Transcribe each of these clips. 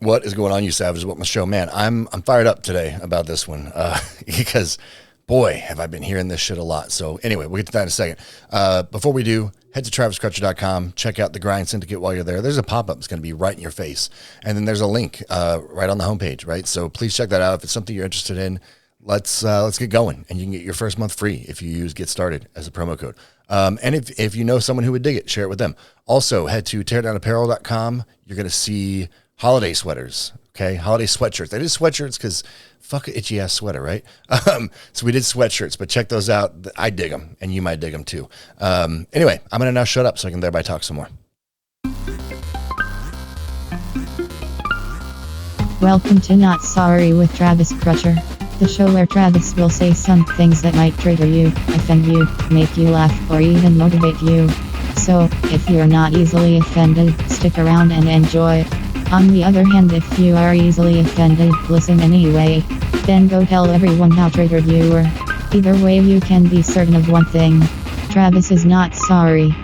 What is going on, you savages? What my show, man? I'm fired up today about this one because, boy, have I been hearing this shit a lot. So anyway, we'll get to that in a second. Before we do, head to TravisCrutcher.com. Check out the Grind Syndicate while you're there. There's a pop-up that's going to be right in your face, and then there's a link right on the homepage. Right, so please check that out if it's something you're interested in. Let's get going, and you can get your first month free if you use Get Started as a promo code. And if you know someone who would dig it, share it with them. Also, head to teardownapparel.com. You're going to see holiday sweaters, okay? Holiday sweatshirts. I did sweatshirts because fuck an itchy ass sweater, right? So we did sweatshirts, but check those out. I dig them, and you might dig them too. Anyway, I'm going to now shut up so I can thereby talk some more. Welcome to Not Sorry with Travis Crutcher, the show where Travis will say some things that might trigger you, offend you, make you laugh, or even motivate you. So, if you're not easily offended, stick around and enjoy. On the other hand, if you are easily offended, listen anyway. Then go tell everyone how triggered you were. Either way, you can be certain of one thing. Travis is not sorry.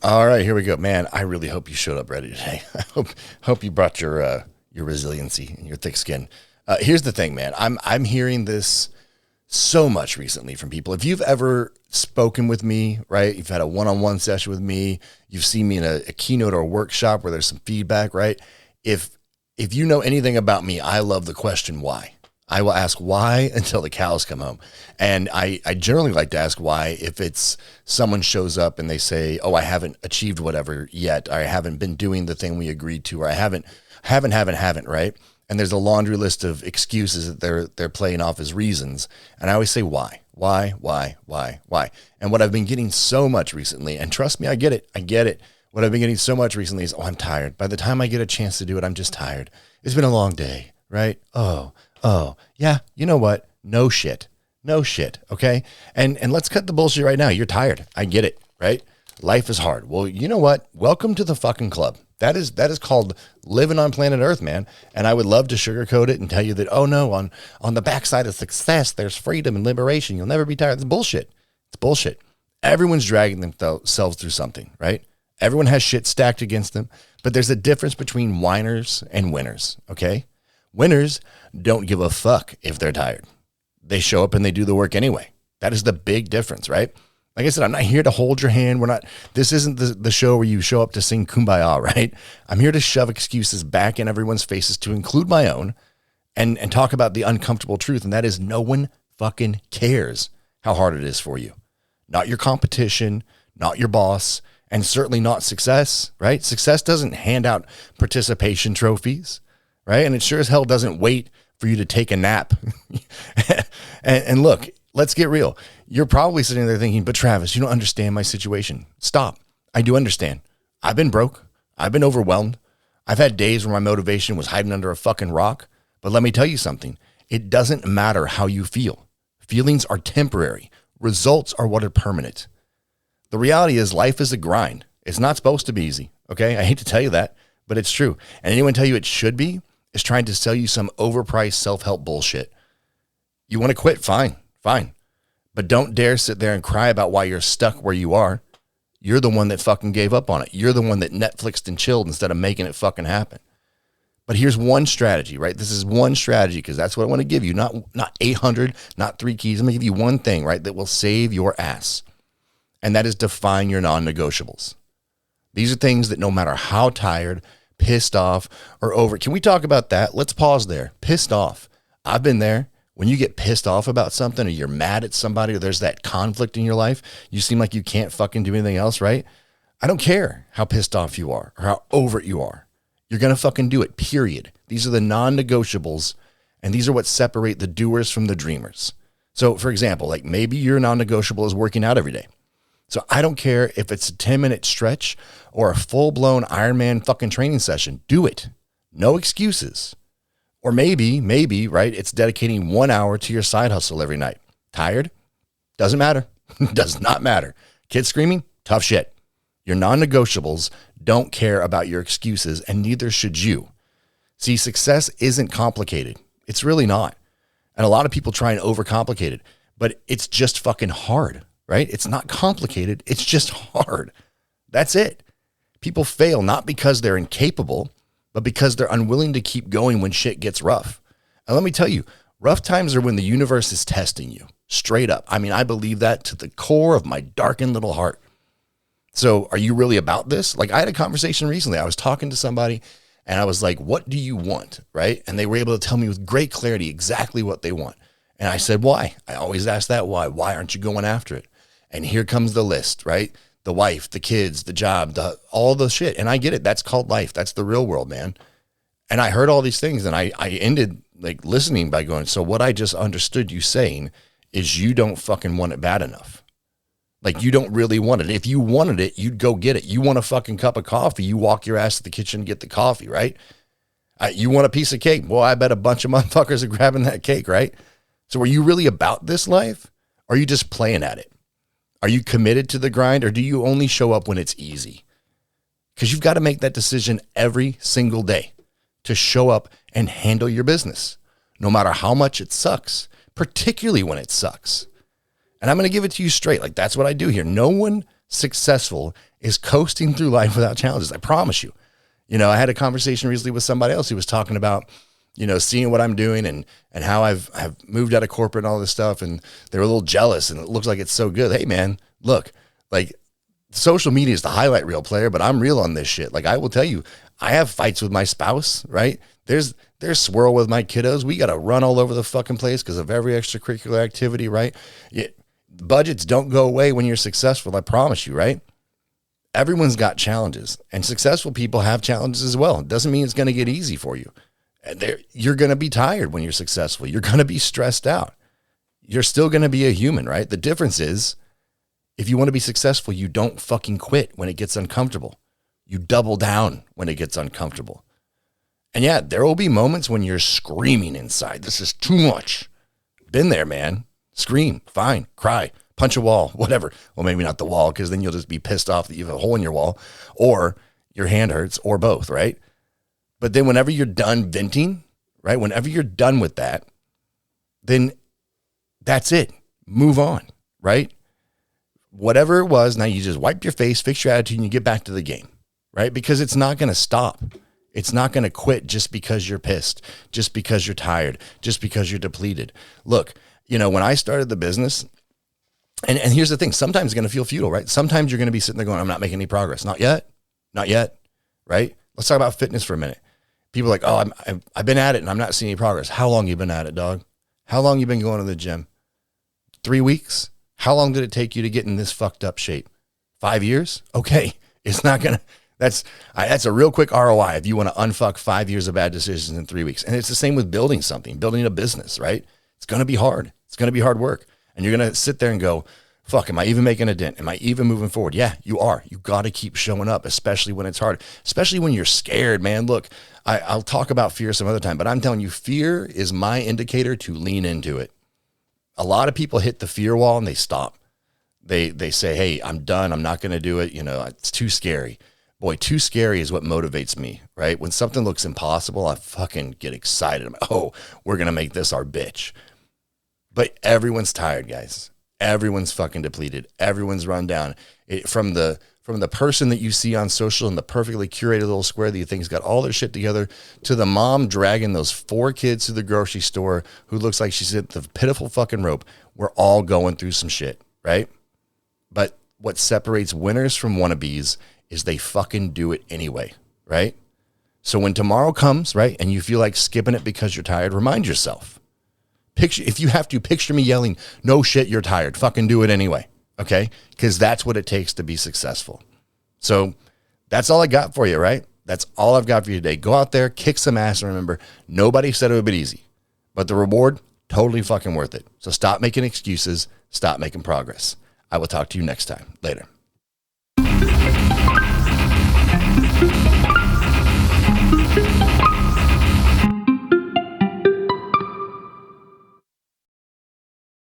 All right, here we go. Man, I really hope you showed up ready today. I hope you brought your resiliency and your thick skin. Here's the thing, man. I'm hearing this so much recently from people. If you've ever spoken with me, right? You've had a one-on-one session with me. You've seen me in a keynote or a workshop where there's some feedback, right? If you know anything about me, I love the question why. I will ask why until the cows come home. And I generally like to ask why if it's someone shows up and they say, oh, I haven't achieved whatever yet. Or I haven't been doing the thing we agreed to, or I haven't, right? And there's a laundry list of excuses that they're playing off as reasons. And I always say, why? And what I've been getting so much recently, and trust me, I get it. What I've been getting so much recently is, oh, I'm tired. By the time I get a chance to do it, I'm just tired. It's been a long day, right? Oh, yeah, you know what? No shit, okay? And let's cut the bullshit right now. You're tired. I get it, right? Life is hard. Well, you know what? Welcome to the fucking club. That is called living on planet Earth, man. And I would love to sugarcoat it and tell you that, oh no, on the backside of success, there's freedom and liberation. You'll never be tired. It's bullshit. Everyone's dragging themselves through something, right? Everyone has shit stacked against them, but there's a difference between whiners and winners, okay? Winners don't give a fuck if they're tired. They show up and they do the work anyway. That is the big difference, right? Like I said, I'm not here to hold your hand. This isn't the show where you show up to sing Kumbaya, right? I'm here to shove excuses back in everyone's faces, to include my own, and talk about the uncomfortable truth. And that is, no one fucking cares how hard it is for you. Not your competition, not your boss, and certainly not success, right? Success doesn't hand out participation trophies, right? And it sure as hell doesn't wait for you to take a nap. and look, let's get real. You're probably sitting there thinking, but Travis, you don't understand my situation. Stop. I do understand. I've been broke. I've been overwhelmed. I've had days where my motivation was hiding under a fucking rock. But let me tell you something. It doesn't matter how you feel. Feelings are temporary. Results are what are permanent. The reality is life is a grind. It's not supposed to be easy. Okay. I hate to tell you that, but it's true. And anyone tell you it should be is trying to sell you some overpriced self-help bullshit. You want to quit? Fine. But don't dare sit there and cry about why you're stuck where you are. You're the one that fucking gave up on it. You're the one that Netflixed and chilled instead of making it fucking happen. But here's one strategy, right? This is one strategy because that's what I want to give you. Not 800, not 3 keys. I'm going to give you one thing, right, that will save your ass. And that is define your non-negotiables. These are things that no matter how tired, pissed off, or over. Can we talk about that? Let's pause there. Pissed off. I've been there. When you get pissed off about something, or you're mad at somebody, or there's that conflict in your life, you seem like you can't fucking do anything else, right? I don't care how pissed off you are or how over it you are. You're going to fucking do it, period. These are the non-negotiables, and these are what separate the doers from the dreamers. So, for example, like maybe your non-negotiable is working out every day. So I don't care if it's a 10-minute stretch or a full-blown Ironman fucking training session. Do it. No excuses. Or maybe, right, it's dedicating 1 hour to your side hustle every night. Tired? Doesn't matter. Does not matter. Kids screaming? Tough shit. Your non-negotiables don't care about your excuses, and neither should you. See, success isn't complicated. It's really not. And a lot of people try and overcomplicate it, but it's just fucking hard, right? It's not complicated. It's just hard. That's it. People fail not because they're incapable, but because they're unwilling to keep going when shit gets rough. And let me tell you, rough times are when the universe is testing you, straight up. I mean, I believe that to the core of my darkened little heart. So are you really about this? Like, I had a conversation recently. I was talking to somebody and I was like, what do you want? Right? And they were able to tell me with great clarity exactly what they want. And I said, why? I always ask that why. Why aren't you going after it? And here comes the list, right? The wife, the kids, the job, all the shit. And I get it. That's called life. That's the real world, man. And I heard all these things and I ended like listening by going, so what I just understood you saying is you don't fucking want it bad enough. Like, you don't really want it. If you wanted it, you'd go get it. You want a fucking cup of coffee, you walk your ass to the kitchen and get the coffee, right? You want a piece of cake. Well, I bet a bunch of motherfuckers are grabbing that cake, right? So are you really about this life? Or are you just playing at it? Are you committed to the grind, or do you only show up when it's easy? Because you've got to make that decision every single day to show up and handle your business, no matter how much it sucks, particularly when it sucks. And I'm going to give it to you straight. Like, that's what I do here. No one successful is coasting through life without challenges. I promise you. You know, I had a conversation recently with somebody else who was talking about, you know, seeing what I'm doing and how I've moved out of corporate and all this stuff. And they were a little jealous and it looks like it's so good. Hey man, look, like, social media is the highlight reel, player, but I'm real on this shit. Like, I will tell you, I have fights with my spouse, right? There's swirl with my kiddos. We got to run all over the fucking place because of every extracurricular activity, right? Budgets don't go away when you're successful. I promise you, right? Everyone's got challenges, and successful people have challenges as well. It doesn't mean it's going to get easy for you. You're going to be tired when you're successful. You're going to be stressed out. You're still going to be a human, right? The difference is, if you want to be successful, you don't fucking quit when it gets uncomfortable. You double down when it gets uncomfortable. And yeah, there will be moments when you're screaming inside. This is too much. Been there, man. Scream, fine, cry, punch a wall, whatever. Well, maybe not the wall, because then you'll just be pissed off that you have a hole in your wall, or your hand hurts, or both, right? But then whenever you're done venting, right? Whenever you're done with that, then that's it. Move on, right? Whatever it was, now you just wipe your face, fix your attitude, and you get back to the game, right? Because it's not going to stop. It's not going to quit just because you're pissed, just because you're tired, just because you're depleted. Look, you know, when I started the business, and here's the thing, sometimes it's going to feel futile, right? Sometimes you're going to be sitting there going, I'm not making any progress. Not yet, right? Let's talk about fitness for a minute. People are like, oh, I've been at it and I'm not seeing any progress. How long you been at it, dog? How long you been going to the gym? 3 weeks? How long did it take you to get in this fucked up shape? 5 years? Okay. It's not going to, that's a real quick ROI if you want to unfuck 5 years of bad decisions in 3 weeks. And it's the same with building something, building a business, right? It's going to be hard. It's going to be hard work. And you're going to sit there and go, fuck, am I even making a dent? Am I even moving forward? Yeah, you are. You got to keep showing up, especially when it's hard, especially when you're scared, man. Look, I'll talk about fear some other time, but I'm telling you, fear is my indicator to lean into it. A lot of people hit the fear wall and they stop. They say, hey, I'm done. I'm not going to do it. You know, it's too scary. Boy, too scary is what motivates me, right? When something looks impossible, I fucking get excited. I'm like, oh, we're going to make this our bitch. But everyone's tired, guys. Everyone's fucking depleted. Everyone's run down. From the person that you see on social in the perfectly curated little square that you think's got all their shit together, to the mom dragging those 4 kids to the grocery store who looks like she's at the pitiful fucking rope. We're all going through some shit, right? But what separates winners from wannabes is they fucking do it anyway, right? So when tomorrow comes, right, and you feel like skipping it because you're tired, remind yourself. If you have to, picture me yelling, no shit, you're tired. Fucking do it anyway. Okay? Because that's what it takes to be successful. So that's all I got for you, right? That's all I've got for you today. Go out there, kick some ass, and remember, nobody said it would be easy. But the reward, totally fucking worth it. So stop making excuses. Stop making progress. I will talk to you next time. Later.